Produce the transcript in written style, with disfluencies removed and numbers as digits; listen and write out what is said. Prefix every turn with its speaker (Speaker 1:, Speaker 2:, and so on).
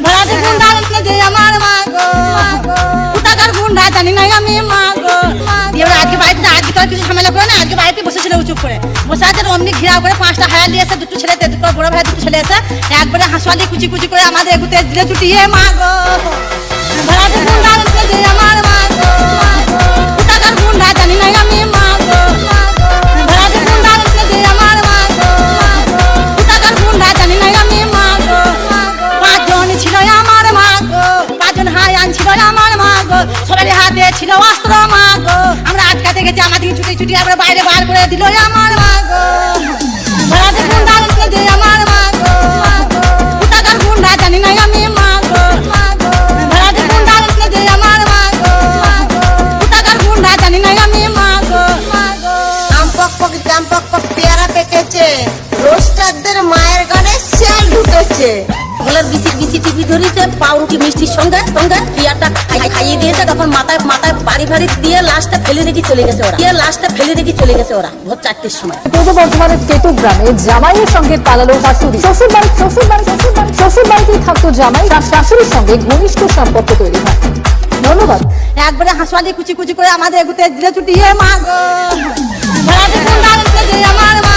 Speaker 1: ভাড়াটে গুন্ডা যে আমার মা গো, কোথাকার গুন্ডা জানি না আমি মা গো। দিয়ে ওরা আজকে বাড়িতে আজকে তো আর কিছু ঝামেলা করে না, আজকে বাড়িতে বসেছিল চুপ করে বসে আছে। অমনি ঘিরাও করে 5টা হায়ার নিয়ে এসে, দুটো ছেলে, দুটো বড় ভাই, দুটো ছেলে এসে একবারে হাঁসুয়ালি কুচি কুচি করে আমাদের এগুতে দিলে চুটিয়ে মা গো। ভাড়াটে গুন্ডা যে আমার মা গো, কোথাকার গুন্ডা জানি না আমি মা গো। ভাড়াটে গুন্ডা যে আমার মা গো, কোথাকার গুন্ডা জানি না আমি মা গো। 5 জন ছিল আমার মা গো, 5 জন হায়ান ছিল আমার মা গো। সবারই হাতে ছিল অস্ত্র মা গো। আমরা আটকাতে গেছি, আমাদের ছুটি ছুটি আমরা বাইরে বার করে দিল আমার মা গো। ভাড়াটে গুন্ডা যে আমার মা গো, কোথাকার গুন্ডা জানি না আমি মা গো। ভাড়াটে গুন্ডা যে আমার মা গো, কোথাকার গুন্ডা জানি না আমি মা গো।
Speaker 2: জাম্পক পেয়ারা পেকেছে, রোস্টারদের মায়ের গানে সেল ঢুকেছে।
Speaker 3: গলার বিসি বিসি টিপি ধরেছে, পাউরুটি মিষ্টির সঙ্গে সঙ্গে পিয়াটা খাইয়ে দিয়েছে। তখন মাথায় মাথায় বাড়ি বাড়ি দিয়ে লাশটা ফেলে রেখে চলে গেছে ওরা, ওরা ভোর 4টের সময়।
Speaker 4: পূর্ব বর্ধমানের কেতু গ্রামে জামাইয়ের সঙ্গে পালালো শাশুড়ি। শ্বশুর বাড়িতেই থাকতো জামাই, তার শাশুড়ির সঙ্গে ঘনিষ্ঠ সম্পর্ক তৈরি হয়। ধন্যবাদ।
Speaker 1: একবারে হাঁসুয়ালি কুচি কুচি করে আমাদের এগুতে দিলে চুটিয়ে মা গো। ভাড়াটে গুন্ডা যে আমার মা